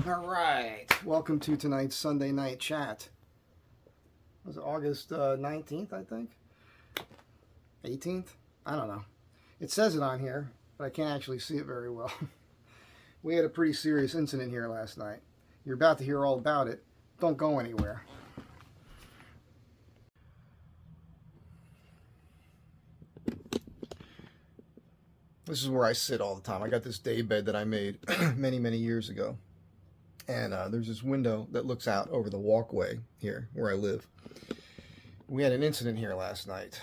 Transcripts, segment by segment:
All right, welcome to tonight's Sunday night chat. Was it August 19th, I think? 18th? I don't know. It says it on here, but I can't actually see it very well. We had a pretty serious incident here last night. You're about to hear all about it. Don't go anywhere. This is where I sit all the time. I got this day bed that I made many years ago. And there's this window that looks out over the walkway here where I live. We had an incident here last night.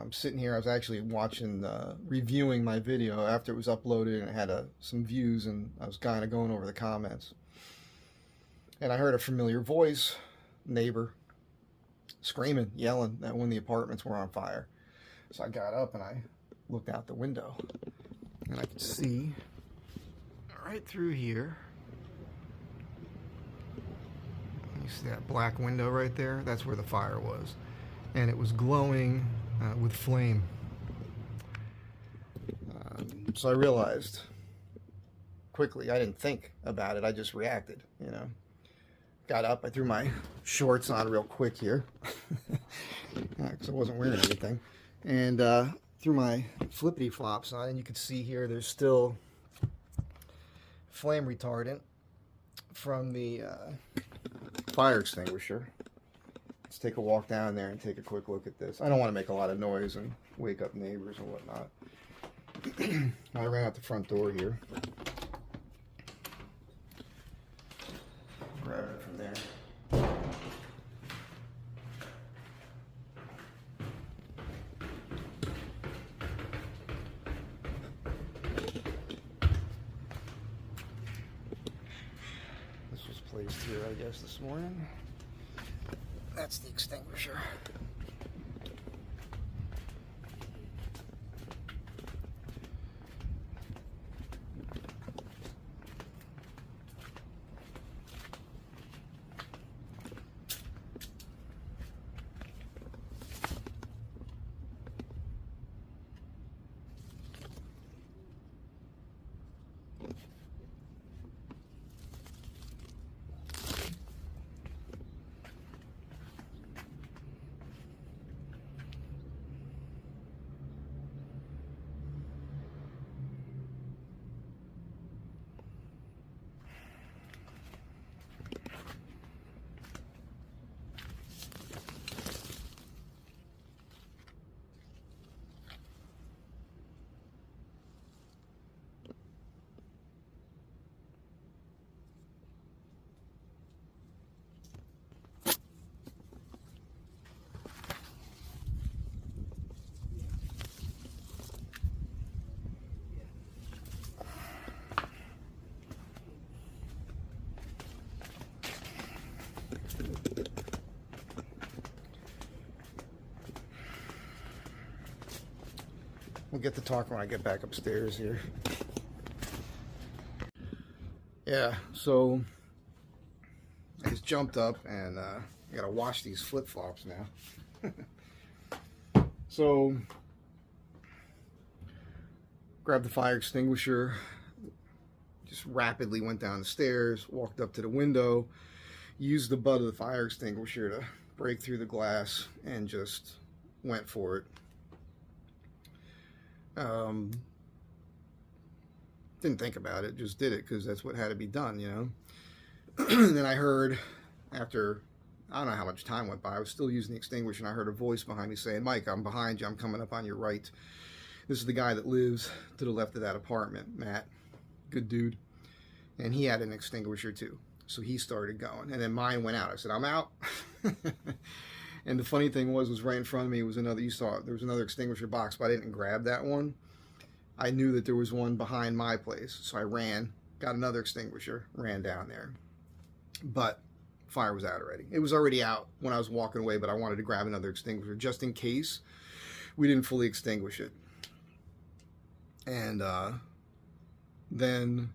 Sitting here, I was actually watching, reviewing my video after it was uploaded, and it had some views, and I was kind of going over the comments. And I heard a familiar voice, neighbor, screaming, yelling that when the apartments were on fire. So I got up and I looked out the window, and I could see right through here. You see that black window right there? That's where the fire was. And it was glowing with flame. So I realized quickly, I didn't think about it, I just reacted, you know. Got up, I threw my shorts on real quick here, because I wasn't wearing anything. And threw my flippity flops on, and you can see here there's still flame retardant from the fire extinguisher. Let's take a walk down there and take a quick look at this. I don't want to make a lot of noise and wake up neighbors and whatnot. I ran out the front door here. Grab it from there. This was placed here, I guess, this morning. That's the extinguisher. We'll get to talk when I get back upstairs here. Yeah, so I just jumped up and I gotta wash these flip-flops now. So, grabbed the fire extinguisher, just rapidly went down the stairs, walked up to the window, used the butt of the fire extinguisher to break through the glass, and just went for it. Didn't think about it, just did it because that's what had to be done, you know. And then I heard, after I don't know how much time went by, I was still using the extinguisher, and I heard a voice behind me saying, "Mike, I'm behind you, I'm coming up on your right." This is the guy that lives to the left of that apartment, Matt, good dude, and he had an extinguisher too, so he started going, and then mine went out. I said, "I'm out." And the funny thing was right in front of me was another, you saw it, there was another extinguisher box, but I didn't grab that one. I knew that there was one behind my place, so I ran, got another extinguisher, ran down there. But fire was out already. It was already out when I was walking away, but I wanted to grab another extinguisher just in case we didn't fully extinguish it. And then,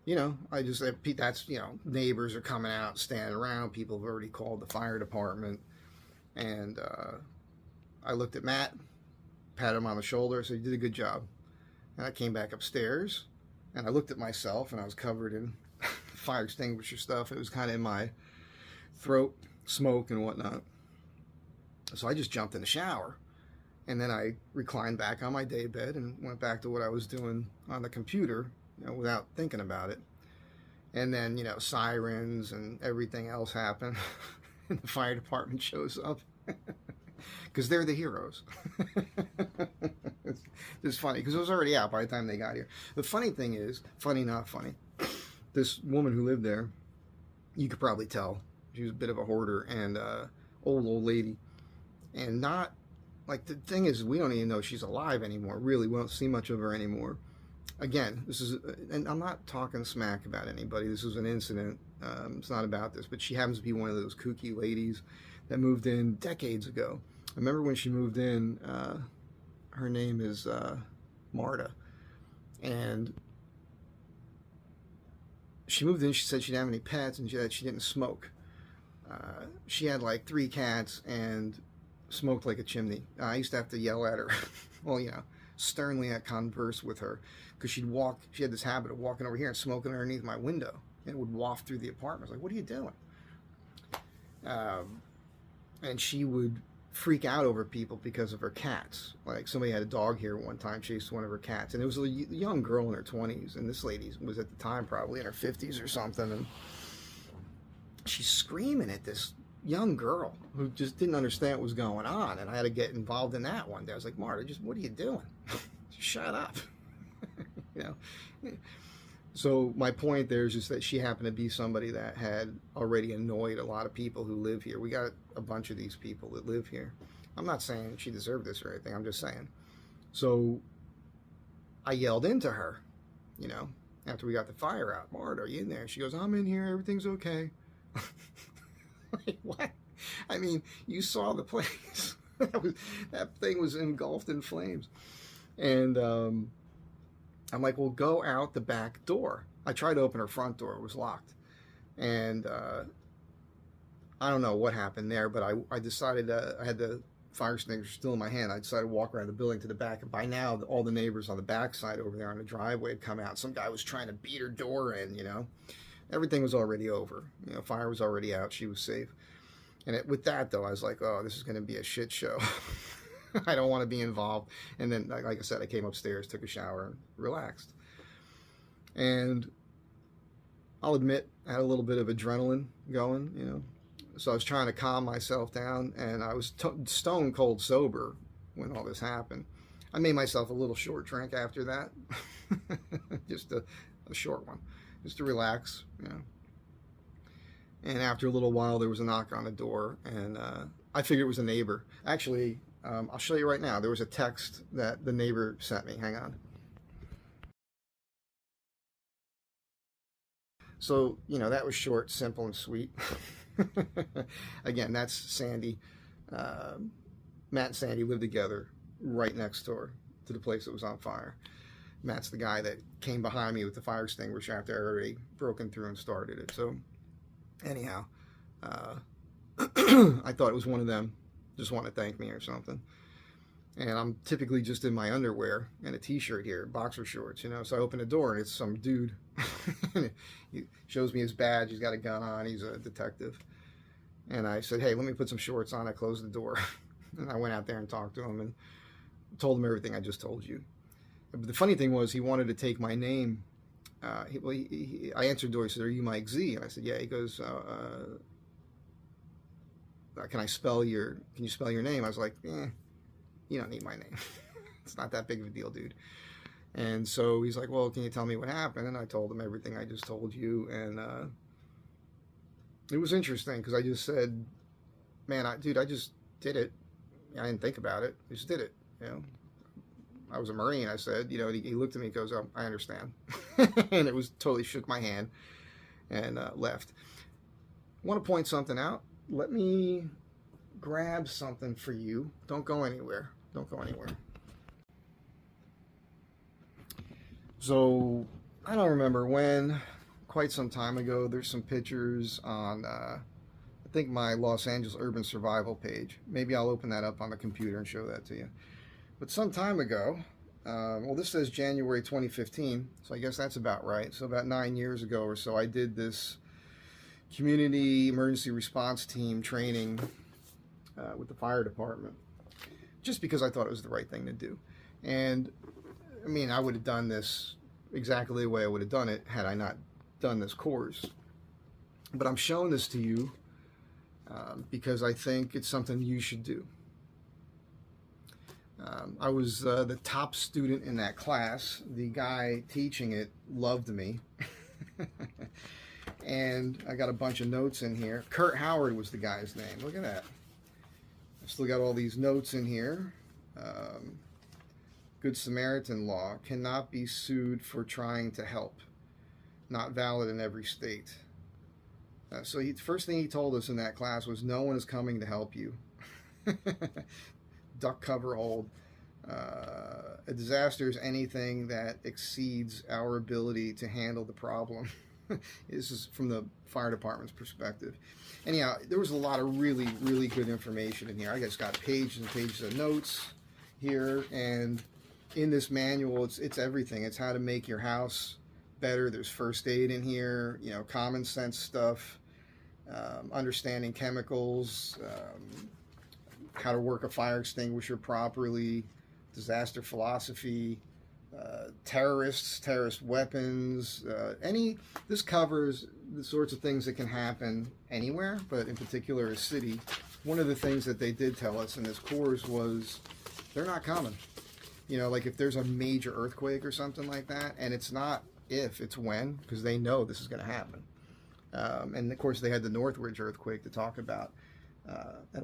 you know, that's, you know, neighbors are coming out, standing around, people have already called the fire department. And I looked at Matt, patted him on the shoulder, said, "You did a good job." And I came back upstairs, and I looked at myself, and I was covered in fire extinguisher stuff. It was kind of in my throat, smoke and whatnot. So I just jumped in the shower, and then I reclined back on my day bed and went back to what I was doing on the computer, without thinking about it. And then, sirens and everything else happen, and the fire department shows up because they're the heroes. It's funny because it was already out by the time they got here. The funny thing is, funny not funny, this woman who lived there, you could probably tell she was a bit of a hoarder and old lady, and not like, the thing is, we don't even know she's alive anymore. Really, we don't see much of her anymore. Again, this is, and I'm not talking smack about anybody. This was an incident. It's not about this, but she happens to be one of those kooky ladies that moved in decades ago. I remember when she moved in, her name is Marta, and she moved in, she said she didn't have any pets, and that she didn't smoke. She had like 3 cats and smoked like a chimney. I used to have to yell at her, well, sternly converse with her, because she had this habit of walking over here and smoking underneath my window, and it would waft through the apartment. I was like, what are you doing? And she would freak out over people because of her cats. Like, somebody had a dog here one time, chased one of her cats, and it was a young girl in her 20s, and this lady was at the time probably in her 50s or something, and she's screaming at this young girl who just didn't understand what was going on, and I had to get involved in that one day. I was like, Marta, what are you doing? Shut up. So my point there is just that she happened to be somebody that had already annoyed a lot of people who live here. We got a bunch of these people that live here. I'm not saying she deserved this or anything. I'm just saying. So I yelled into her, after we got the fire out. Marta, are you in there? She goes, I'm in here. Everything's okay. Like, what? I mean, you saw the place. That thing was engulfed in flames. And I'm like, well, go out the back door. I tried to open her front door. It was locked. And I don't know what happened there, but I decided I had the fire extinguisher still in my hand. I decided to walk around the building to the back. And by now, all the neighbors on the back side over there on the driveway had come out. Some guy was trying to beat her door in, Everything was already over. Fire was already out. She was safe. And with that, though, I was like, oh, this is going to be a shit show. I don't want to be involved. And then, like I said, I came upstairs, took a shower, and relaxed. And I'll admit, I had a little bit of adrenaline going, So I was trying to calm myself down, and I was stone cold sober when all this happened. I made myself a little short drink after that. Just a short one. Just to relax, And after a little while, there was a knock on the door, and I figured it was a neighbor. Actually, I'll show you right now. There was a text that the neighbor sent me. Hang on. So, that was short, simple, and sweet. Again, that's Sandy. Matt and Sandy lived together right next door to the place that was on fire. Matt's the guy that came behind me with the fire extinguisher after I already broken through and started it. So, anyhow, I thought it was one of them. Just want to thank me or something. And I'm typically just in my underwear and a t-shirt here, boxer shorts, So I open the door and it's some dude. He shows me his badge. He's got a gun on. He's a detective. And I said, hey, let me put some shorts on. I closed the door. And I went out there and talked to him and told him everything I just told you. But the funny thing was, he wanted to take my name. I answered the door. He said, are you Mike Z? And I said, yeah. He goes, can you spell your name? I was like, you don't need my name. It's not that big of a deal, dude. And so he's like, well, can you tell me what happened? And I told him everything I just told you. And it was interesting because I just said, man, I just did it. I didn't think about it. I just did it, I was a Marine, I said, he looked at me and goes, oh, I understand. And it was totally shook my hand and left. I want to point something out. Let me grab something for you. Don't go anywhere. Don't go anywhere. So, I don't remember when, quite some time ago, there's some pictures on, I think my Los Angeles Urban Survival page. Maybe I'll open that up on the computer and show that to you. But some time ago, Well, this says January 2015, so I guess that's about right. So about 9 years ago or so, I did this community emergency response team training with the fire department, just because I thought it was the right thing to do. And I mean, I would have done this exactly the way I would have done it had I not done this course. But I'm showing this to you because I think it's something you should do. I was the top student in that class. The guy teaching it loved me. And I got a bunch of notes in here. Kurt Howard was the guy's name. Look at that. I've still got all these notes in here. Good Samaritan law. Cannot be sued for trying to help. Not valid in every state. So the first thing he told us in that class was no one is coming to help you. Duck, cover, hold. A disaster is anything that exceeds our ability to handle the problem. This is from the fire department's perspective. Anyhow, there was a lot of really, really good information in here. I just got pages and pages of notes here, and in this manual, it's everything. It's how to make your house better. There's first aid in here, you know, common sense stuff, understanding chemicals, how to work a fire extinguisher properly, disaster philosophy, terrorist weapons, this covers the sorts of things that can happen anywhere, but in particular a city. One of the things that they did tell us in this course was they're not coming. You know, like if there's a major earthquake or something like that, and it's not if, it's when, because they know this is going to happen. And of course they had the Northridge earthquake to talk about,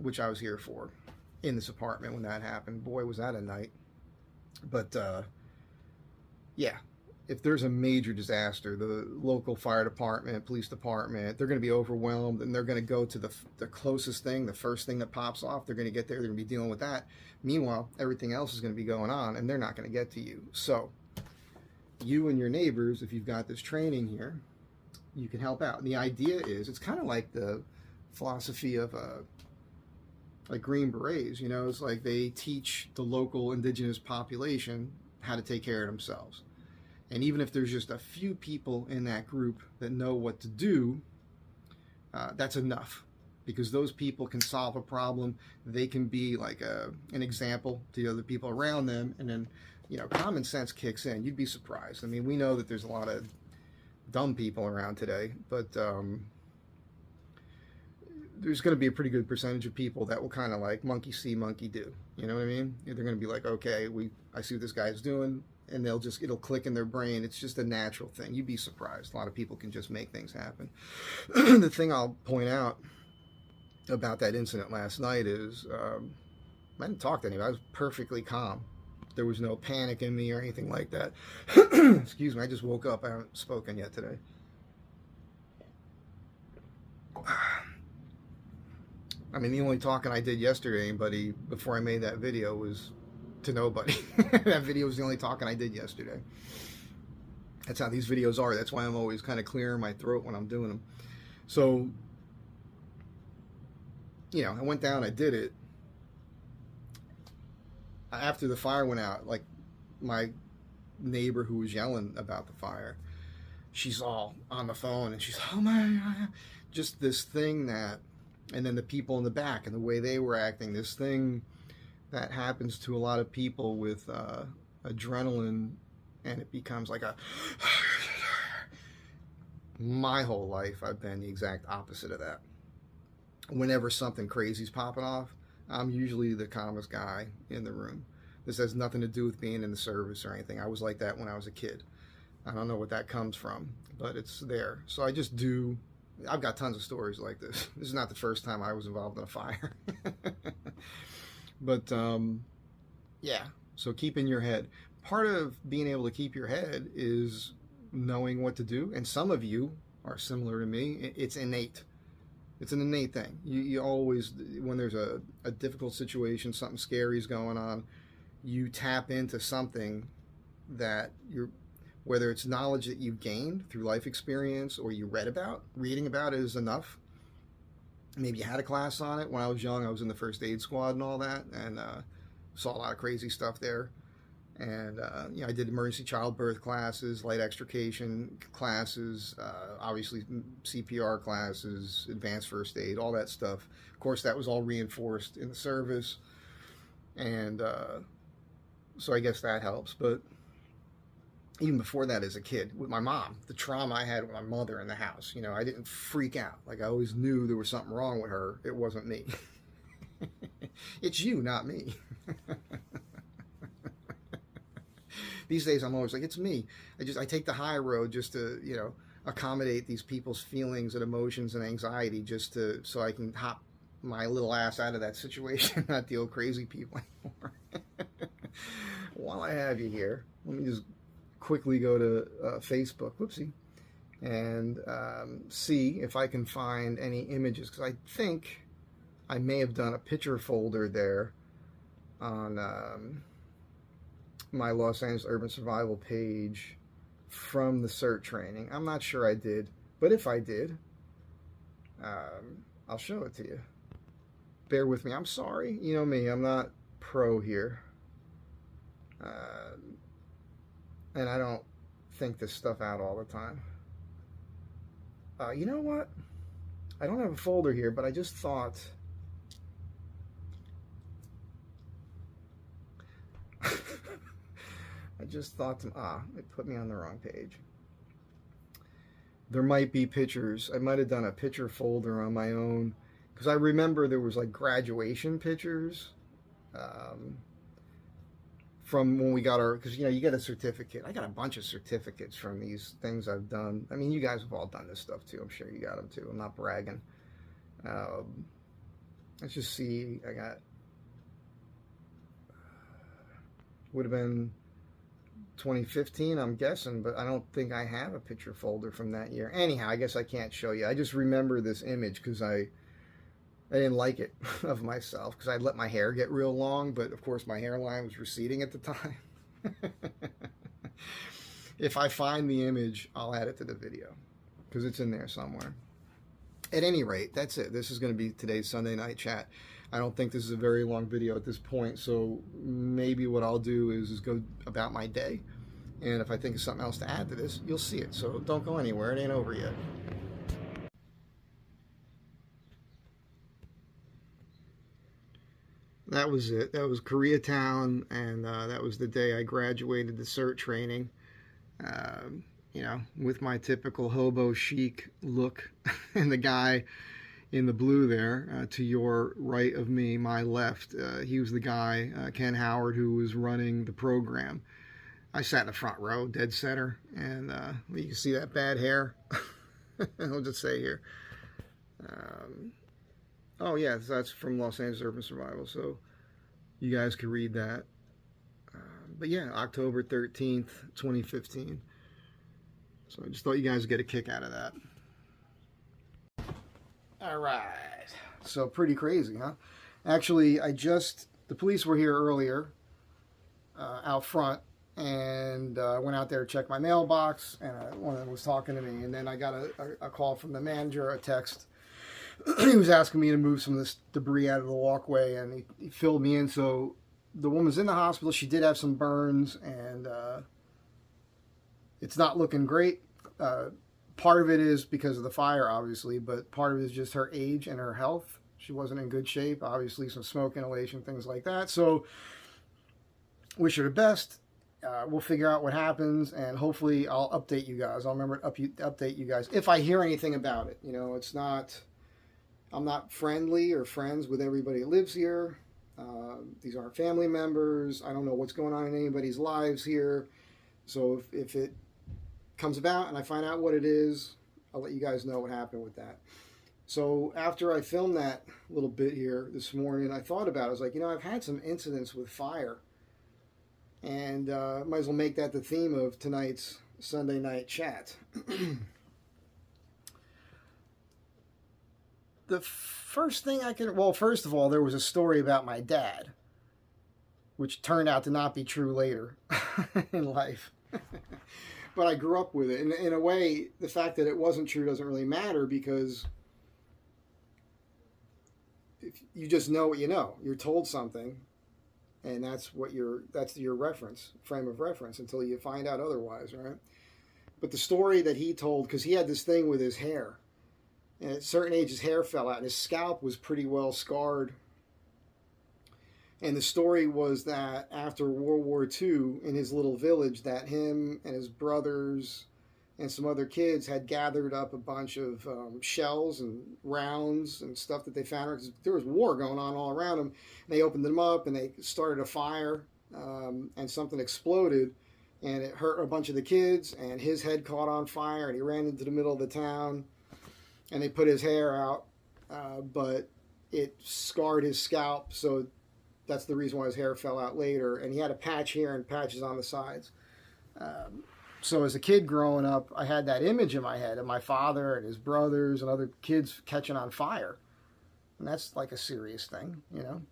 which I was here for in this apartment when that happened. Boy, was that a night. But yeah, if there's a major disaster, the local fire department, police department, they're going to be overwhelmed, and they're going to go to the closest thing, the first thing that pops off. They're going to get there, they're going to be dealing with that. Meanwhile, everything else is going to be going on, and they're not going to get to you. So you and your neighbors, if you've got this training here, you can help out. And the idea is, it's kind of like the philosophy of like Green Berets, you know, it's like they teach the local indigenous population how to take care of themselves. And even if there's just a few people in that group that know what to do, that's enough, because those people can solve a problem. They can be like an example to the other people around them, and then, you know, common sense kicks in. You'd be surprised. I mean, we know that there's a lot of dumb people around today, but there's going to be a pretty good percentage of people that will kind of like monkey see, monkey do. You know what I mean? They're going to be like, okay, I see what this guy's doing, and it'll click in their brain. It's just a natural thing. You'd be surprised. A lot of people can just make things happen. The thing I'll point out about that incident last night is I didn't talk to anybody. I was perfectly calm. There was no panic in me or anything like that. Excuse me, I just woke up. I haven't spoken yet today. I mean, the only talking I did yesterday to anybody before I made that video was to nobody. That video was the only talking I did yesterday. That's how these videos are. That's why I'm always kind of clearing my throat when I'm doing them. So, you know, I went down, I did it. After the fire went out, like my neighbor who was yelling about the fire, she's all on the phone and she's, oh my God, just this thing that, and then the people in the back and the way they were acting, this thing that happens to a lot of people with adrenaline, and it becomes like a, my whole life I've been the exact opposite of that. Whenever something crazy's popping off, I'm usually the calmest guy in the room. This has nothing to do with being in the service or anything. I was like that when I was a kid. I don't know what that comes from, but it's there. So I just do. I've got tons of stories like this. This is not the first time I was involved in a fire. But yeah, so keeping your head. Part of being able to keep your head is knowing what to do. And some of you are similar to me. It's innate. It's an innate thing. You always, when there's a difficult situation, something scary is going on, you tap into something that whether it's knowledge that you've gained through life experience or you read about. Reading about it is enough. Maybe you had a class on it. When I was young, I was in the first aid squad and all that, and saw a lot of crazy stuff there. And, you know, I did emergency childbirth classes, light extrication classes, obviously CPR classes, advanced first aid, all that stuff. Of course, that was all reinforced in the service. And so I guess that helps. But even before that, as a kid, with my mom, the trauma I had with my mother in the house, you know, I didn't freak out. Like, I always knew there was something wrong with her. It wasn't me. It's you, not me. These days, I'm always like, it's me. I take the high road just to, you know, accommodate these people's feelings and emotions and anxiety, just to, so I can hop my little ass out of that situation, not deal with crazy people anymore. While I have you here, let me just quickly go to Facebook, whoopsie, and see if I can find any images, because I think I may have done a picture folder there on my Los Angeles Urban Survival page from the CERT training. I'm not sure I did, but if I did, I'll show it to you. Bear with me. I'm sorry. You know me, I'm not pro here. And I don't think this stuff out all the time. You know what? I don't have a folder here, but I just thought... it put me on the wrong page. There might be pictures. I might have done a picture folder on my own, because I remember there was like graduation pictures from when we got our, because you know, you get a certificate. I got a bunch of certificates from these things I've done. I mean, you guys have all done this stuff too. I'm sure you got them too. I'm not bragging. Let's just see. I got, would have been 2015, I'm guessing, but I don't think I have a picture folder from that year. Anyhow, I guess I can't show you. I just remember this image because I didn't like it of myself, because I'd let my hair get real long, but of course my hairline was receding at the time. If I find the image, I'll add it to the video, because it's in there somewhere. At any rate, that's it. This is going to be today's Sunday night chat. I don't think this is a very long video at this point, so maybe what I'll do is go about my day, and if I think of something else to add to this, you'll see it. So don't go anywhere. It ain't over yet. That was it. That was Koreatown, and that was the day I graduated the CERT training. You know, with my typical hobo chic look, and the guy in the blue there, to your right of me, my left, he was the guy, Ken Howard, who was running the program. I sat in the front row, dead center, and you can see that bad hair. I'll just say here. Oh yeah, that's from Los Angeles Urban Survival, so you guys can read that. But yeah, October 13th, 2015. So I just thought you guys would get a kick out of that. All right. So pretty crazy, huh? Actually, the police were here earlier out front, and I went out there to check my mailbox, and one of them was talking to me, and then I got a call from the manager, a text. He was asking me to move some of this debris out of the walkway, and he filled me in. So the woman's in the hospital. She did have some burns, and it's not looking great. Part of it is because of the fire, obviously, but part of it is just her age and her health. She wasn't in good shape. Obviously, some smoke inhalation, things like that. So wish her the best. We'll figure out what happens, and hopefully I'll update you guys. I'll remember to update you guys if I hear anything about it. You know, it's not... I'm not friendly or friends with everybody that lives here. These aren't family members. I don't know what's going on in anybody's lives here. So if it comes about and I find out what it is, I'll let you guys know what happened with that. So after I filmed that little bit here this morning, I thought about it. I was like, you know, I've had some incidents with fire. And might as well make that the theme of tonight's Sunday night chat. The first thing well, first of all, there was a story about my dad, which turned out to not be true later in life. But I grew up with it. And in a way, the fact that it wasn't true doesn't really matter, because if you just know what you know. You're told something, and that's your reference frame of reference until you find out otherwise, right? But the story that he told, because he had this thing with his hair, and at a certain age his hair fell out and his scalp was pretty well scarred. And the story was that after World War II, in his little village, that him and his brothers and some other kids had gathered up a bunch of shells and rounds and stuff that they found. Because there was war going on all around them. And they opened them up and they started a fire, and something exploded, and it hurt a bunch of the kids, and his head caught on fire, and he ran into the middle of the town, and they put his hair out, but it scarred his scalp, so that's the reason why his hair fell out later, and he had a patch here and patches on the sides. So as a kid growing up, I had that image in my head of my father and his brothers and other kids catching on fire. And that's like a serious thing, you know.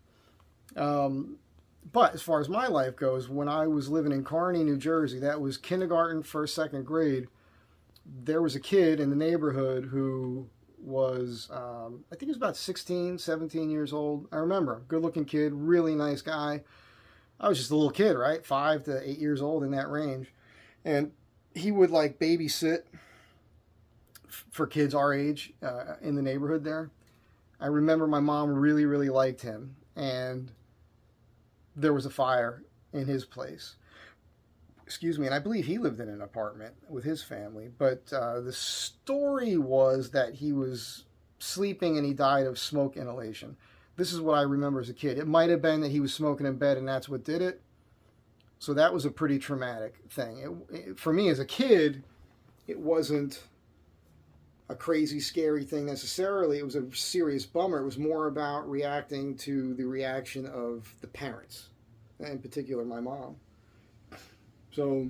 But as far as my life goes, when I was living in Kearney, New Jersey, that was kindergarten, first, second grade, there was a kid in the neighborhood who was, I think he was about 16, 17 years old. I remember, good-looking kid, really nice guy. I was just a little kid, right? 5 to 8 years old, in that range. And he would, like, babysit for kids our age in the neighborhood there. I remember my mom really, really liked him. And there was a fire in his place. Excuse me, and I believe he lived in an apartment with his family. But the story was that he was sleeping and he died of smoke inhalation. This is what I remember as a kid. It might have been that he was smoking in bed and that's what did it. So that was a pretty traumatic thing. For me as a kid, it wasn't a crazy, scary thing necessarily. It was a serious bummer. It was more about reacting to the reaction of the parents, in particular my mom. So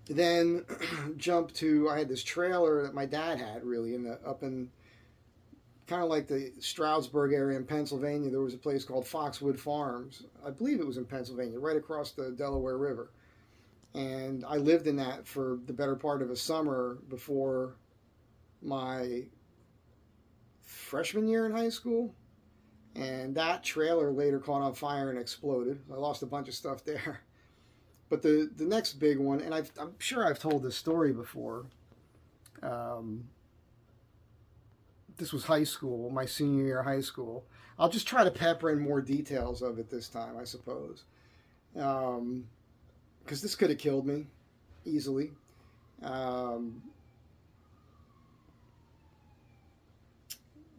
then jump to, I had this trailer that my dad had really up in kind of like the Stroudsburg area in Pennsylvania. There was a place called Foxwood Farms. I believe it was in Pennsylvania, right across the Delaware River. And I lived in that for the better part of a summer before my freshman year in high school. And that trailer later caught on fire and exploded. I lost a bunch of stuff there. But the next big one, and I'm sure I've told this story before. This was high school, my senior year of high school. I'll just try to pepper in more details of it this time, I suppose. Because this could have killed me easily.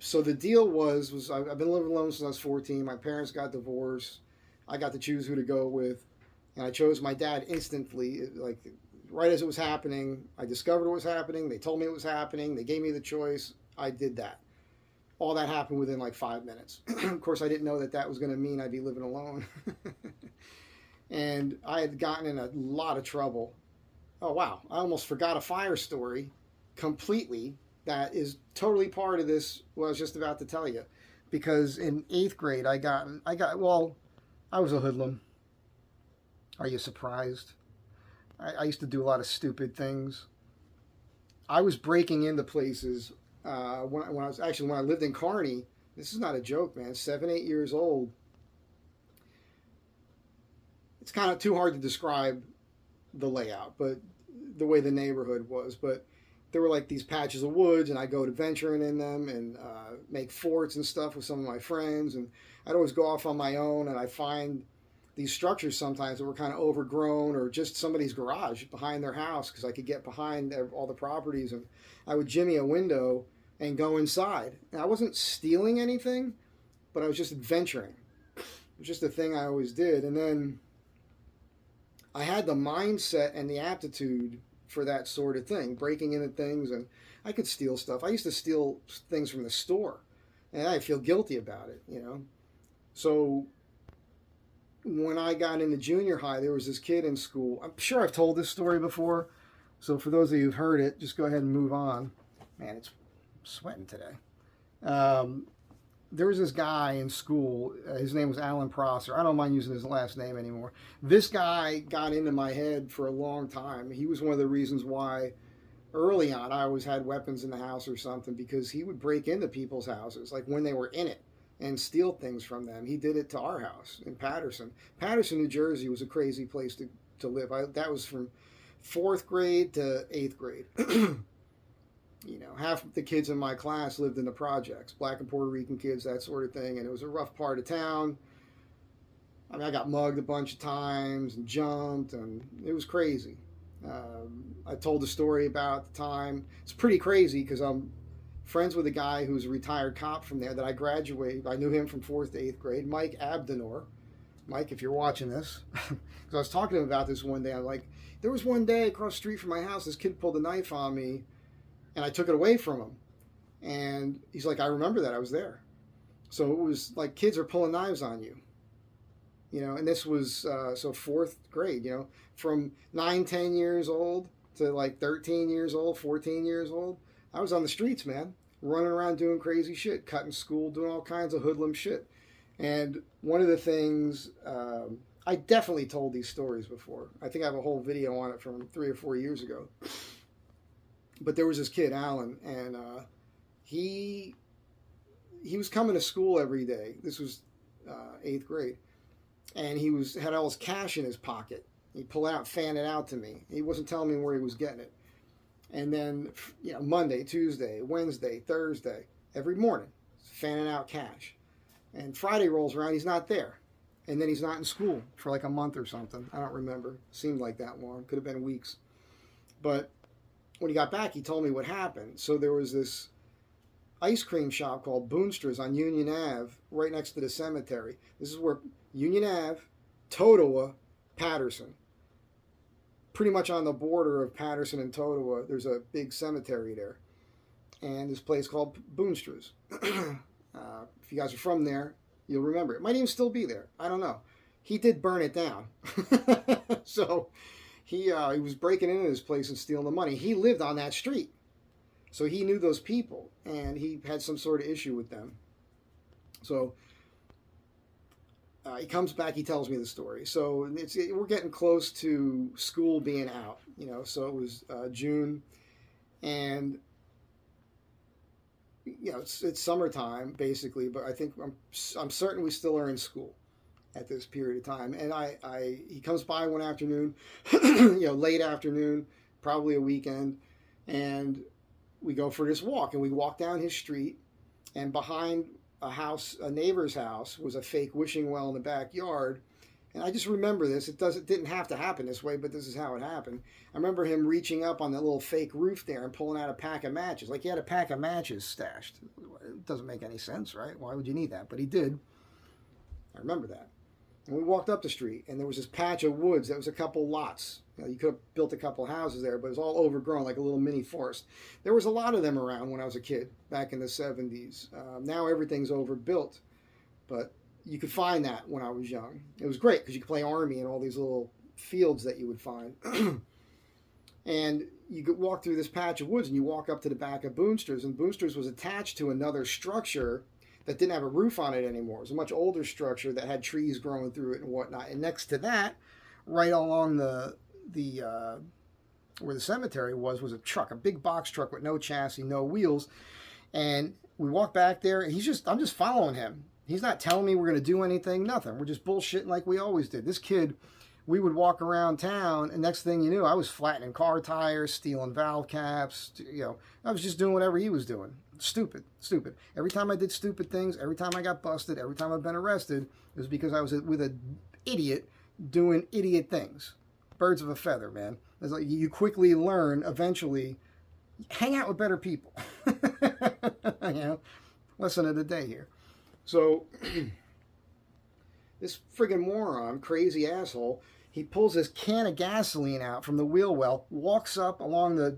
So the deal was I've been living alone since I was 14. My parents got divorced. I got to choose who to go with. And I chose my dad instantly, like right as it was happening. I discovered what was happening. They told me it was happening. They gave me the choice. I did that. All that happened within like 5 minutes. Of course, I didn't know that was going to mean I'd be living alone. And I had gotten in a lot of trouble. Oh, wow. I almost forgot a fire story completely that is totally part of this, what I was just about to tell you. Because in 8th grade, I was a hoodlum. Are you surprised? I used to do a lot of stupid things. I was breaking into places when I lived in Kearney. This is not a joke, man. 7, 8 years old. It's kind of too hard to describe the layout, but the way the neighborhood was. But there were like these patches of woods, and I'd go adventuring in them and make forts and stuff with some of my friends. And I'd always go off on my own, and I'd find these structures sometimes that were kind of overgrown or just somebody's garage behind their house because I could get behind all the properties, and I would jimmy a window and go inside. And I wasn't stealing anything, but I was just adventuring. It was just a thing I always did. And then I had the mindset and the aptitude for that sort of thing, breaking into things, and I could steal stuff. I used to steal things from the store, and I feel guilty about it, you know. So when I got into junior high, there was this kid in school. I'm sure I've told this story before, so for those of you who've heard it, just go ahead and move on. Man, it's sweating today. There was this guy in school. His name was Alan Prosser. I don't mind using his last name anymore. This guy got into my head for a long time. He was one of the reasons why early on I always had weapons in the house or something, because he would break into people's houses, like when they were in it, and steal things from them. He did it to our house in Paterson. Paterson, New Jersey was a crazy place to live. That was from 4th grade to 8th grade. You know, half the kids in my class lived in the projects, Black and Puerto Rican kids, that sort of thing. And it was a rough part of town. I mean, I got mugged a bunch of times and jumped, and it was crazy. I told the story about the time. It's pretty crazy because I'm friends with a guy who's a retired cop from there that I graduated. I knew him from 4th to 8th grade, Mike Abdenor. Mike, if you're watching this, because I was talking to him about this one day. I'm like, there was one day across the street from my house, this kid pulled a knife on me, and I took it away from him. And he's like, I remember that, I was there. So it was like kids are pulling knives on you. You know, and this was, so 4th grade, you know, from 9, 10 years old to like 13 years old, 14 years old. I was on the streets, man, running around doing crazy shit, cutting school, doing all kinds of hoodlum shit. And one of the things, I definitely told these stories before. I think I have a whole video on it from 3 or 4 years ago. But there was this kid, Alan, and he was coming to school every day. This was 8th grade. And he had all his cash in his pocket. He'd pull it out, fan it out to me. He wasn't telling me where he was getting it. And then, you know, Monday, Tuesday, Wednesday, Thursday, every morning, fanning out cash. And Friday rolls around, he's not there. And then he's not in school for like a month or something. I don't remember. Seemed like that long. Could have been weeks. But when he got back, he told me what happened. So there was this ice cream shop called Boonstra's on Union Ave, right next to the cemetery. This is where Union Ave, Totowa, Paterson. Pretty much on the border of Paterson and Totowa, there's a big cemetery there. And this place called Boonstra's. If you guys are from there, you'll remember. It might even still be there. I don't know. He did burn it down. So he was breaking into this place and stealing the money. He lived on that street. So he knew those people, and he had some sort of issue with them. So he comes back, he tells me the story. So we're getting close to school being out, you know. So it was June, and you know it's summertime basically. But I think I'm certain we still are in school at this period of time. And he comes by one afternoon, you know, late afternoon, probably a weekend, and we go for this walk, and we walk down his street, and behind a neighbor's house, was a fake wishing well in the backyard. And I just remember this. It didn't have to happen this way, but this is how it happened. I remember him reaching up on the little fake roof there and pulling out a pack of matches. Like he had a pack of matches stashed. It doesn't make any sense, right? Why would you need that? But he did. I remember that. And we walked up the street, and there was this patch of woods that was a couple lots. You know, you could have built a couple houses there, but it was all overgrown, like a little mini forest. There was a lot of them around when I was a kid, back in the 70s. Now everything's overbuilt, but you could find that when I was young. It was great, because you could play Army in all these little fields that you would find. And you could walk through this patch of woods, and you walk up to the back of Boonstra's, and Boonstra's was attached to another structure that didn't have a roof on it anymore. It was a much older structure that had trees growing through it and whatnot. And next to that, right along the where the cemetery was a truck, a big box truck with no chassis, no wheels. And we walk back there, and I'm just following him. He's not telling me we're going to do anything, nothing. We're just bullshitting like we always did. This kid, we would walk around town, and next thing you knew, I was flattening car tires, stealing valve caps. You know, I was just doing whatever he was doing. Stupid. Every time I did stupid things, every time I got busted, every time I've been arrested, it was because I was with an idiot doing idiot things. Birds of a feather, man. It's like you quickly learn, eventually, hang out with better people. You know, lesson of the day here. So, this friggin' moron, crazy asshole, he pulls this can of gasoline out from the wheel well, walks up along the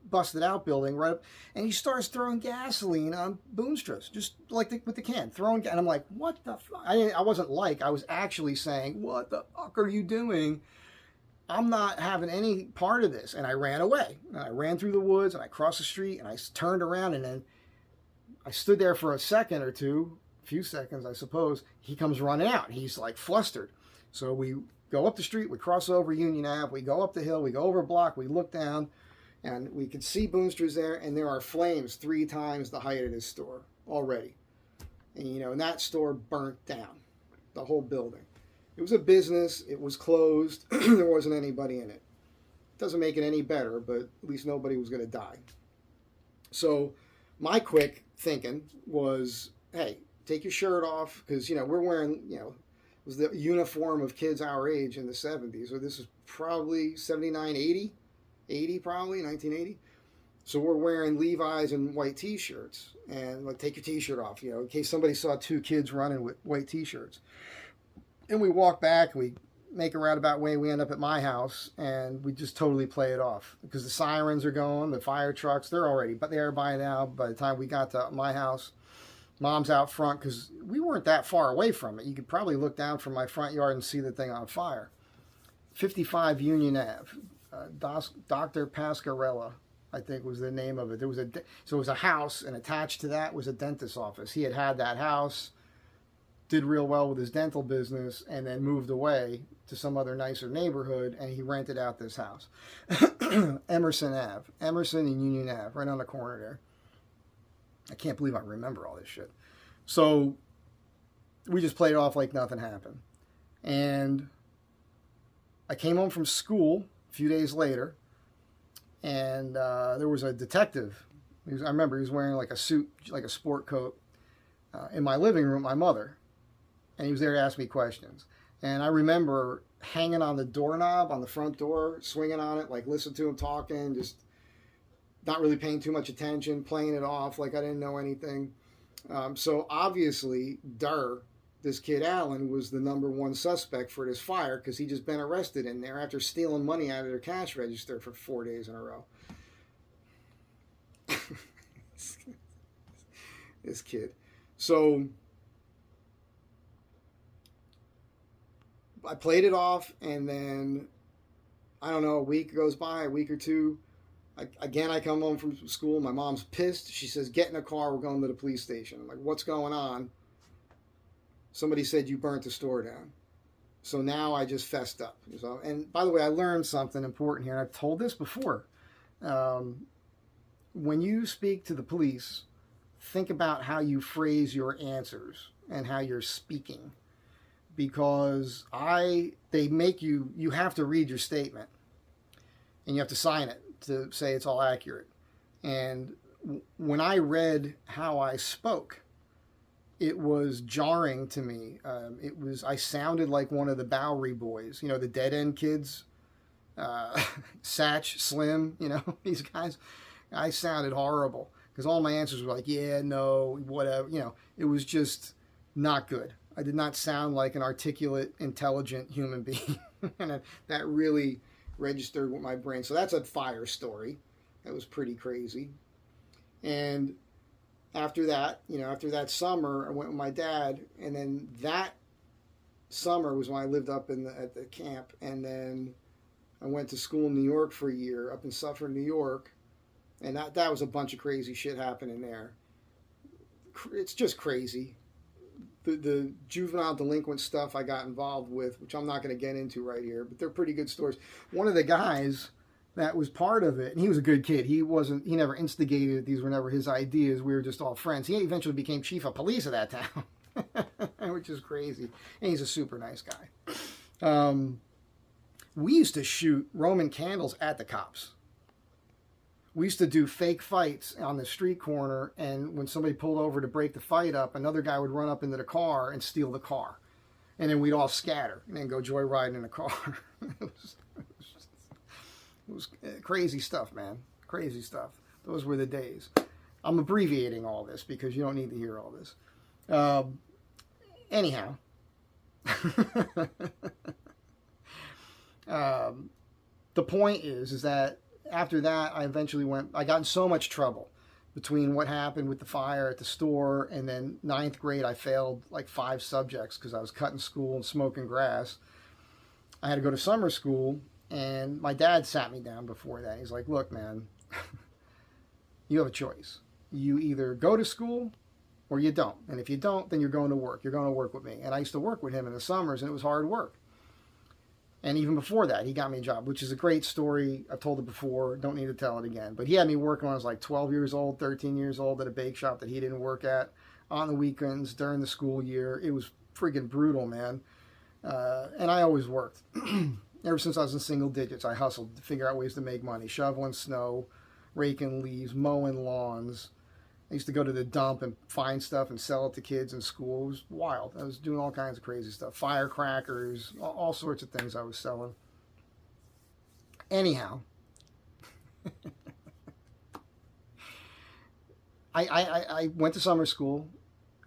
busted out building right up, and he starts throwing gasoline on Boonstra's, just like with the can, and I'm like, what the fuck? I was actually saying, what the fuck are you doing? I'm not having any part of this. And I ran away. And I ran through the woods, and I crossed the street, and I turned around, and then I stood there for a second or two, a few seconds, I suppose. He comes running out. He's like flustered. So we go up the street, we cross over Union Ave, we go up the hill, we go over a block, we look down, and we could see Boonstra's there, and there are flames 3 times the height of this store already. And, and that store burnt down, the whole building. It was a business. It was closed. There wasn't anybody in it. Doesn't make it any better, but at least nobody was going to die. So my quick thinking was, hey, take your shirt off, because, we're wearing, it was the uniform of kids our age in the 70s. So this is probably 79, 80 probably, 1980. So we're wearing Levi's and white T-shirts. And like, take your T-shirt off, in case somebody saw two kids running with white T-shirts. And we walk back, we make a roundabout way, we end up at my house, and we just totally play it off. Because the sirens are going, the fire trucks, they're there by now. By the time we got to my house, Mom's out front, because we weren't that far away from it. You could probably look down from my front yard and see the thing on fire. 55 Union Ave. Dr. Pascarella, I think was the name of it. So it was a house, and attached to that was a dentist's office. He had that house, did real well with his dental business, and then moved away to some other nicer neighborhood, and he rented out this house. Emerson and Union Ave, right on the corner there. I can't believe I remember all this shit. So we just played it off like nothing happened. And I came home from school a few days later, and there was a detective. I remember he was wearing like a suit, like a sport coat, in my living room, my mother. And he was there to ask me questions. And I remember hanging on the doorknob on the front door, swinging on it, like listening to him talking, just not really paying too much attention, playing it off like I didn't know anything. So obviously, this kid Allen was the number one suspect for this fire, because he just been arrested in there after stealing money out of their cash register for 4 days in a row. This kid. So I played it off, and then, I don't know, a week goes by, a week or two. I come home from school. My mom's pissed. She says, get in a car. We're going to the police station. I'm like, what's going on? Somebody said you burnt the store down. So now I just fessed up. So, and by the way, I learned something important here, and I've told this before. When you speak to the police, think about how you phrase your answers and how you're speaking. Because they make you have to read your statement, and you have to sign it to say it's all accurate. And when I read how I spoke, it was jarring to me. I sounded like one of the Bowery Boys, the Dead End Kids, Satch, Slim, these guys. I sounded horrible because all my answers were like, yeah, no, whatever. It was just not good. I did not sound like an articulate, intelligent human being. And that really registered with my brain. So that's a fire story. That was pretty crazy. And after that, after that summer, I went with my dad. And then that summer was when I lived up at the camp. And then I went to school in New York for a year, up in Suffolk, New York. And that was a bunch of crazy shit happening there. It's just crazy. The juvenile delinquent stuff I got involved with, which I'm not going to get into right here, but they're pretty good stories. One of the guys that was part of it, and he was a good kid. He never instigated it. These were never his ideas. We were just all friends. He eventually became chief of police of that town, which is crazy. And he's a super nice guy. We used to shoot Roman candles at the cops. We used to do fake fights on the street corner, and when somebody pulled over to break the fight up, another guy would run up into the car and steal the car. And then we'd all scatter and then go joyriding in the car. It was crazy stuff, man. Crazy stuff. Those were the days. I'm abbreviating all this because you don't need to hear all this. Anyhow. The point is that after that, I got in so much trouble between what happened with the fire at the store, and then 9th grade, I failed like 5 subjects because I was cutting school and smoking grass. I had to go to summer school, and my dad sat me down before that. He's like, look, man, you have a choice. You either go to school or you don't. And if you don't, then you're going to work. You're going to work with me. And I used to work with him in the summers, and it was hard work. And even before that, he got me a job, which is a great story. I've told it before. Don't need to tell it again. But he had me working when I was like 12 years old, 13 years old at a bake shop that he didn't work at. on the weekends during the school year. It was friggin' brutal, man. And I always worked. Ever since I was in single digits, I hustled to figure out ways to make money. Shoveling snow, raking leaves, mowing lawns. I used to go to the dump and find stuff and sell it to kids in school. It was wild. I was doing all kinds of crazy stuff. Firecrackers, all sorts of things I was selling. Anyhow, I went to summer school.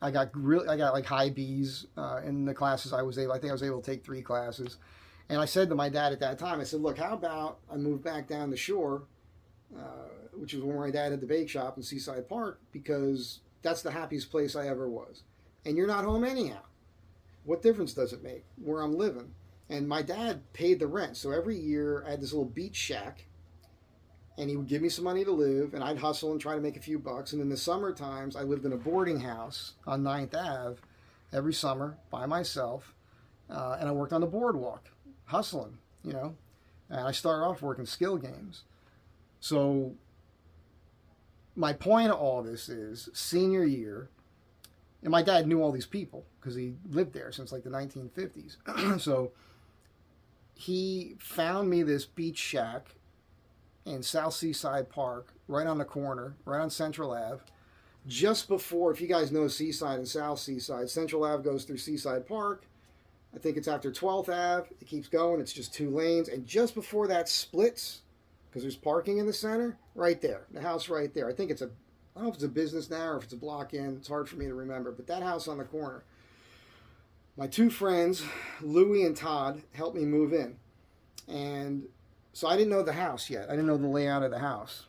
I got like high B's in the classes I think I was able to take 3 classes. And I said to my dad at that time, I said, look, how about I move back down the shore, which is where my dad had the bake shop in Seaside Park, because that's the happiest place I ever was. And you're not home anyhow. What difference does it make where I'm living? And my dad paid the rent. So every year I had this little beach shack, and he would give me some money to live, and I'd hustle and try to make a few bucks. And in the summer times, I lived in a boarding house on 9th Ave every summer by myself, and I worked on the boardwalk, hustling, you know. And I started off working skill games. So my point of all this is, senior year, and my dad knew all these people because he lived there since like the 1950s. So he found me this beach shack in South Seaside Park, right on the corner, right on Central Ave. Just before, if you guys know Seaside and South Seaside, Central Ave goes through Seaside Park. I think it's after 12th Ave. It keeps going. It's just 2 lanes. And just before that splits, because there's parking in the center, right there, the house right there. I think it's I don't know if it's a business now or if it's a block in. It's hard for me to remember. But that house on the corner. My 2 friends, Louie and Todd, helped me move in. And so I didn't know the house yet. I didn't know the layout of the house.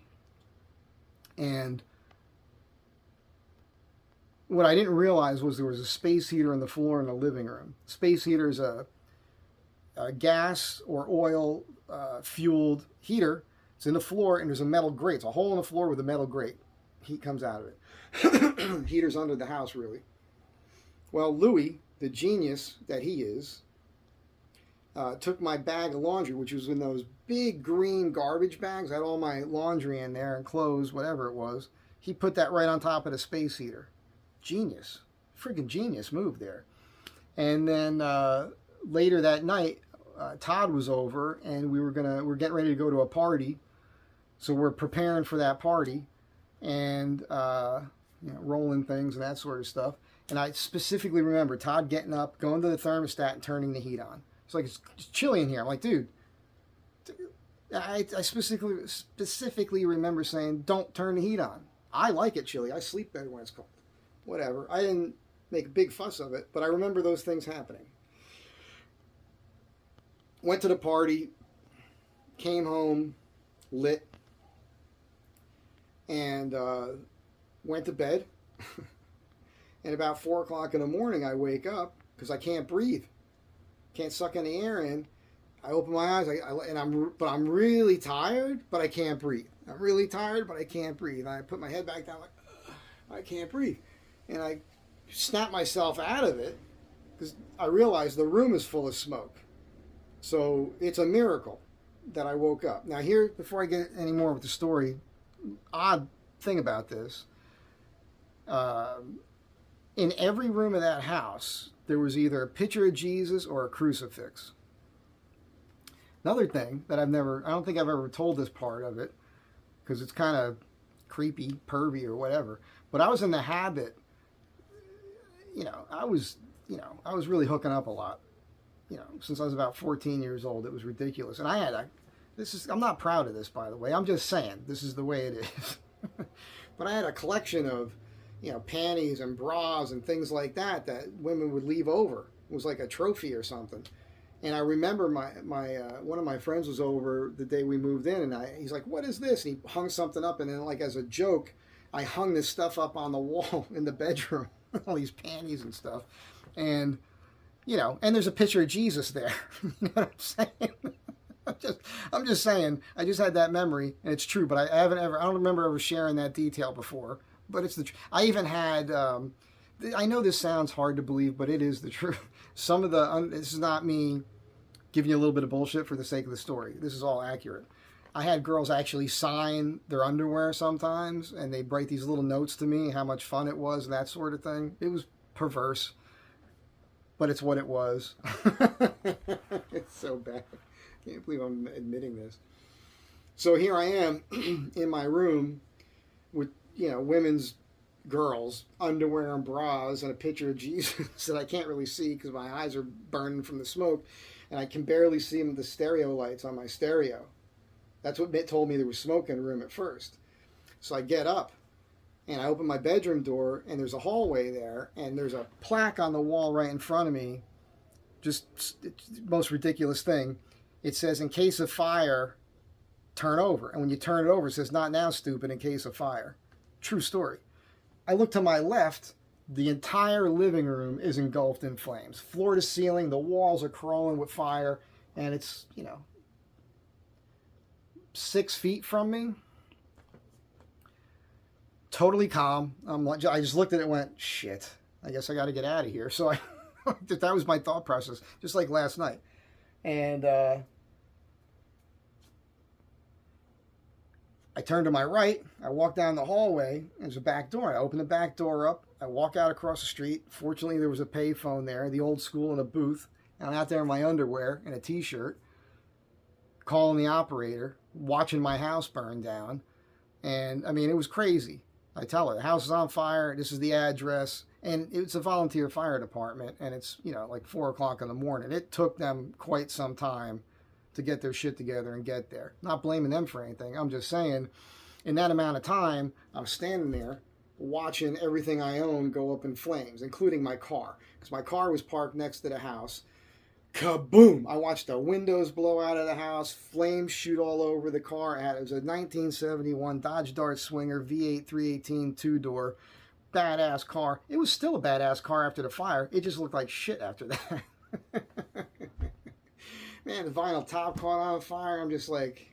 And what I didn't realize was there was a space heater on the floor in the living room. Space heater is a gas or oil fueled heater. It's in the floor, and there's a metal grate. It's a hole in the floor with a metal grate. Heat comes out of it. Heater's under the house, really. Well, Louis, the genius that he is, took my bag of laundry, which was in those big green garbage bags. I had all my laundry in there and clothes, whatever it was. He put that right on top of the space heater. Genius. Freaking genius move there. And then later that night, Todd was over, and we're getting ready to go to a party. So we're preparing for that party and rolling things and that sort of stuff. And I specifically remember Todd getting up, going to the thermostat, and turning the heat on. It's like, it's chilly in here. I'm like, dude, I specifically remember saying, don't turn the heat on. I like it chilly. I sleep better when it's cold. Whatever. I didn't make a big fuss of it, but I remember those things happening. Went to the party, came home, lit, and went to bed. And about 4 o'clock in the morning, I wake up because I can't breathe. Can't suck any air in. I open my eyes, but I'm really tired, but I can't breathe. I'm really tired, but I can't breathe. And I put my head back down like, I can't breathe. And I snap myself out of it because I realize the room is full of smoke. So it's a miracle that I woke up. Now here, before I get any more with the story, odd thing about this, in every room of that house, there was either a picture of Jesus or a crucifix. Another thing that I don't think I've ever told this part of it, because it's kind of creepy, pervy, or whatever, but I was in the habit, I was really hooking up a lot, since I was about 14 years old. It was ridiculous. And I'm not proud of this, by the way. I'm just saying, this is the way it is. But I had a collection of, panties and bras and things like that women would leave over. It was like a trophy or something. And I remember my one of my friends was over the day we moved in, and he's like, "What is this?" And he hung something up, and then, like, as a joke, I hung this stuff up on the wall in the bedroom, all these panties and stuff, and and there's a picture of Jesus there. You know what I'm saying? I'm just saying. I just had that memory, and it's true. But I don't remember ever sharing that detail before. But it's the truth. I even had. I know this sounds hard to believe, but it is the truth. Some of this is not me giving you a little bit of bullshit for the sake of the story. This is all accurate. I had girls actually sign their underwear sometimes, and they write these little notes to me how much fun it was and that sort of thing. It was perverse, but it's what it was. It's so bad. I can't believe I'm admitting this. So here I am in my room with, women's, girls, underwear and bras, and a picture of Jesus that I can't really see because my eyes are burning from the smoke, and I can barely see the stereo lights on my stereo. That's what told me there was smoke in the room at first. So I get up, and I open my bedroom door, and there's a hallway there, and there's a plaque on the wall right in front of me. Just the most ridiculous thing. It says, in case of fire, turn over. And when you turn it over, it says, not now, stupid, in case of fire. True story. I look to my left, the entire living room is engulfed in flames. Floor to ceiling, the walls are crawling with fire, and it's, 6 feet from me. Totally calm. I just looked at it and went, shit, I guess I got to get out of here. So that was my thought process, just like last night. And I turned to my right, I walked down the hallway, there's a back door. I opened the back door up, I walk out across the street. Fortunately, there was a payphone there, the old school in a booth. And I'm out there in my underwear and a t-shirt, calling the operator, watching my house burn down. And, I mean, it was crazy. I tell her, the house is on fire, this is the address. And it's a volunteer fire department, and it's, like 4 o'clock in the morning. It took them quite some time to get their shit together and get there. Not blaming them for anything. I'm just saying, in that amount of time, I'm standing there watching everything I own go up in flames, including my car. Because my car was parked next to the house. Kaboom! I watched the windows blow out of the house, flames shoot all over the car. It was a 1971 Dodge Dart Swinger V8 318 two-door. Badass car. It was still a badass car after the fire. It just looked like shit after that. Man, the vinyl top caught on fire. I'm just like,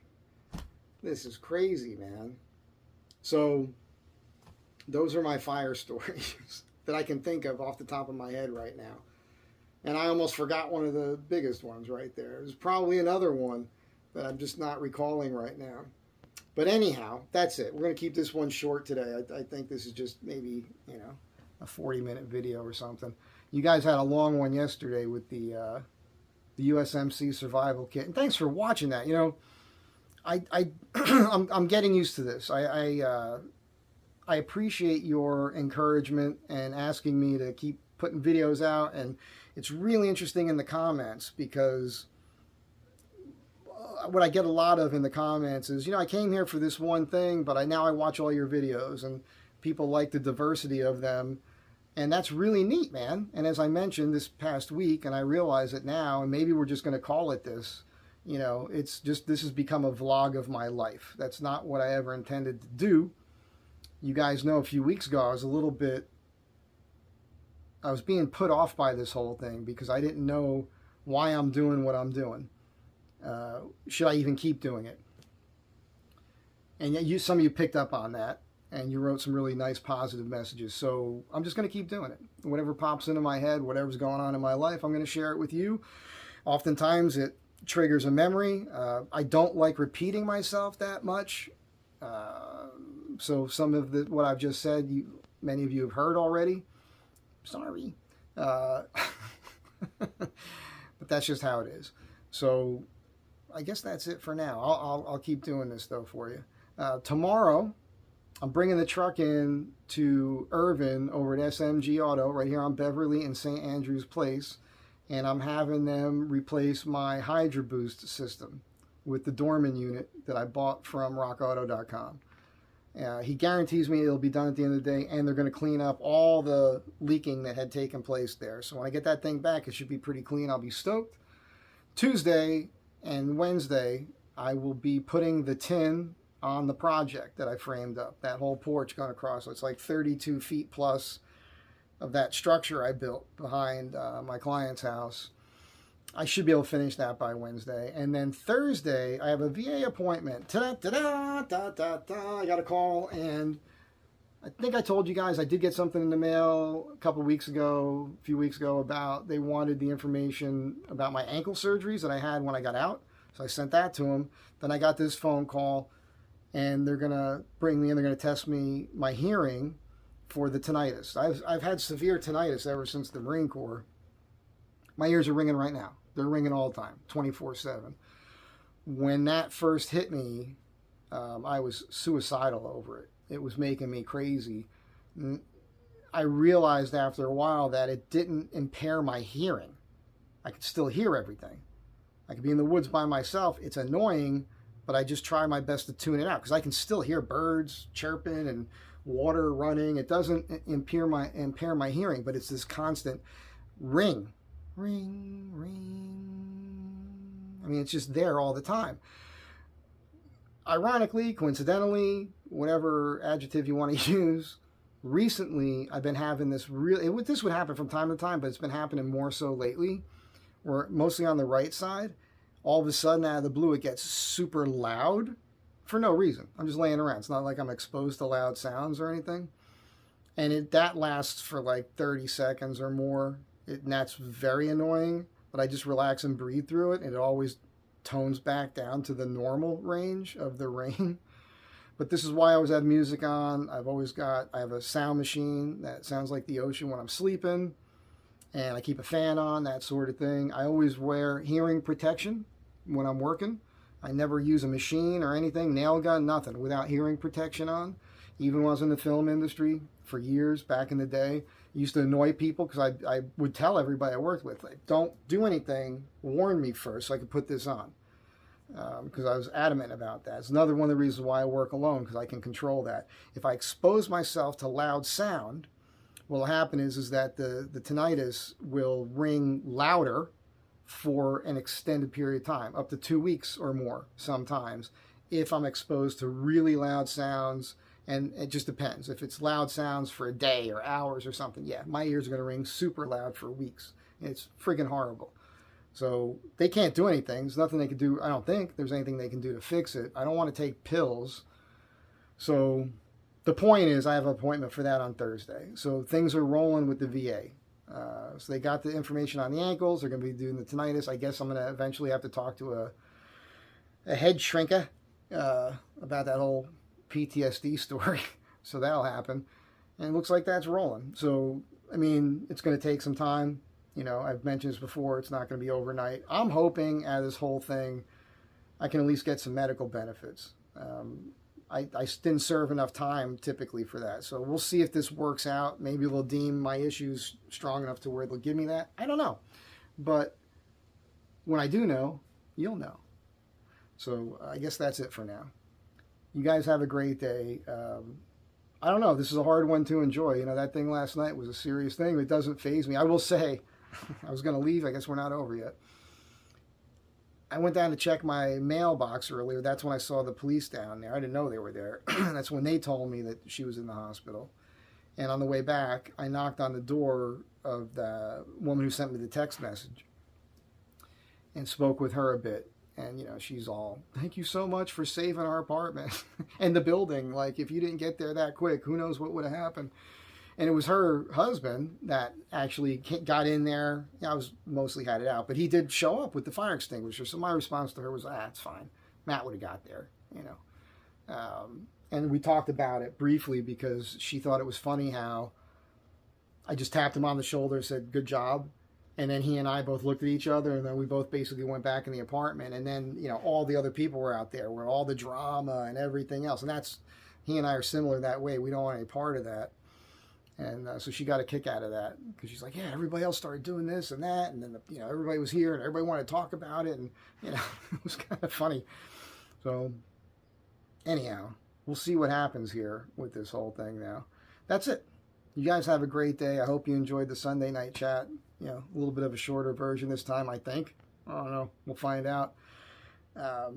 this is crazy, man. So, those are my fire stories that I can think of off the top of my head right now. And I almost forgot one of the biggest ones right there. There's probably another one that I'm just not recalling right now. But anyhow, that's it. We're going to keep this one short today. I think this is just maybe, a 40-minute video or something. You guys had a long one yesterday with the USMC survival kit. And thanks for watching that. I'm getting used to this. I appreciate your encouragement and asking me to keep putting videos out. And it's really interesting in the comments because what I get a lot of in the comments is, I came here for this one thing, but now I watch all your videos, and people like the diversity of them. And that's really neat, man. And as I mentioned this past week, and I realize it now, and maybe we're just going to call it this, it's just, this has become a vlog of my life. That's not what I ever intended to do. You guys know a few weeks ago, I was being put off by this whole thing because I didn't know why I'm doing what I'm doing. Should I even keep doing it? And yet some of you picked up on that, and you wrote some really nice positive messages. So I'm just going to keep doing it. Whatever pops into my head, whatever's going on in my life, I'm going to share it with you. Oftentimes it triggers a memory. I don't like repeating myself that much. So some of what I've just said, many of you have heard already. Sorry. But that's just how it is. So I guess that's it for now. I'll keep doing this, though, for you. Tomorrow, I'm bringing the truck in to Irvin over at SMG Auto right here on Beverly and St. Andrews Place, and I'm having them replace my Hydra Boost system with the Dorman unit that I bought from rockauto.com. He guarantees me it'll be done at the end of the day, and they're going to clean up all the leaking that had taken place there. So when I get that thing back, it should be pretty clean. I'll be stoked. Tuesday and Wednesday, I will be putting the tin on the project that I framed up. That whole porch going across. So it's like 32 feet plus of that structure I built behind my client's house. I should be able to finish that by Wednesday. And then Thursday, I have a VA appointment. Ta-da-da-da-da-da-da. I got a call, and I think I told you guys I did get something in the mail a few weeks ago, about they wanted the information about my ankle surgeries that I had when I got out. So I sent that to him. Then I got this phone call, and they're going to bring me in. They're going to test me, my hearing, for the tinnitus. I've had severe tinnitus ever since the Marine Corps. My ears are ringing right now. They're ringing all the time, 24/7. When that first hit me, I was suicidal over it. It was making me crazy. I realized after a while that it didn't impair my hearing. I could still hear everything. I could be in the woods by myself. It's annoying, but I just try my best to tune it out because I can still hear birds chirping and water running. It doesn't impair my hearing, but it's this constant ring, ring, ring. I mean, it's just there all the time. Ironically, coincidentally, whatever adjective you want to use, recently I've been having this this would happen from time to time, but it's been happening more so lately, where mostly on the right side, all of a sudden out of the blue it gets super loud for no reason. I'm just laying around. It's not like I'm exposed to loud sounds or anything. And that lasts for like 30 seconds or more. And that's very annoying, but I just relax and breathe through it, and it always tones back down to the normal range of the ring. But this is why I always have music on. I have a sound machine that sounds like the ocean when I'm sleeping, and I keep a fan on, that sort of thing. I always wear hearing protection when I'm working. I never use a machine or anything, nail gun, nothing, without hearing protection on. Even when I was in the film industry for years back in the day, it used to annoy people because I would tell everybody I worked with, like, don't do anything, warn me first so I could put this on. Because I was adamant about that. It's another one of the reasons why I work alone, because I can control that. If I expose myself to loud sound, what will happen is that the tinnitus will ring louder for an extended period of time, up to 2 weeks or more sometimes, if I'm exposed to really loud sounds. And it just depends. If it's loud sounds for a day or hours or something, yeah, my ears are going to ring super loud for weeks. It's freaking horrible. So they can't do anything. There's nothing they can do. I don't think there's anything they can do to fix it. I don't want to take pills. So the point is I have an appointment for that on Thursday. So things are rolling with the VA. So they got the information on the ankles. They're going to be doing the tinnitus. I guess I'm going to eventually have to talk to a head shrinker about that whole PTSD story. So that'll happen. And it looks like that's rolling. So, I mean, it's going to take some time. You know, I've mentioned this before, it's not going to be overnight. I'm hoping out of this whole thing, I can at least get some medical benefits. I didn't serve enough time typically for that. So we'll see if this works out. Maybe they'll deem my issues strong enough to where they'll give me that. I don't know. But when I do know, you'll know. So I guess that's it for now. You guys have a great day. I don't know. This is a hard one to enjoy. You know, that thing last night was a serious thing. It doesn't faze me. I will say, I was going to leave. I guess we're not over yet. I went down to check my mailbox earlier. That's when I saw the police down there. I didn't know they were there. That's when they told me that she was in the hospital. And on the way back, I knocked on the door of the woman who sent me the text message and spoke with her a bit. And, you know, she's all, thank you so much for saving our apartment and the building. Like, if you didn't get there that quick, who knows what would have happened. And it was her husband that actually got in there. I was mostly had it out, but he did show up with the fire extinguisher. So my response to her was, it's fine. Matt would have got there, you know. And we talked about it briefly because she thought it was funny how I just tapped him on the shoulder, said, good job. And then he and I both looked at each other, and then we both basically went back in the apartment. And then, you know, all the other people were out there, where all the drama and everything else. And he and I are similar that way. We don't want any part of that. And so she got a kick out of that because she's like, yeah, everybody else started doing this and that. And then, you know, everybody was here and everybody wanted to talk about it. And, you know, it was kind of funny. So anyhow, we'll see what happens here with this whole thing now. That's it. You guys have a great day. I hope you enjoyed the Sunday night chat. You know, a little bit of a shorter version this time, I think. I don't know. We'll find out. I'll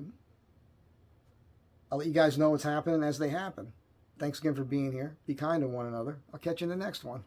let you guys know what's happening as they happen. Thanks again for being here. Be kind to one another. I'll catch you in the next one.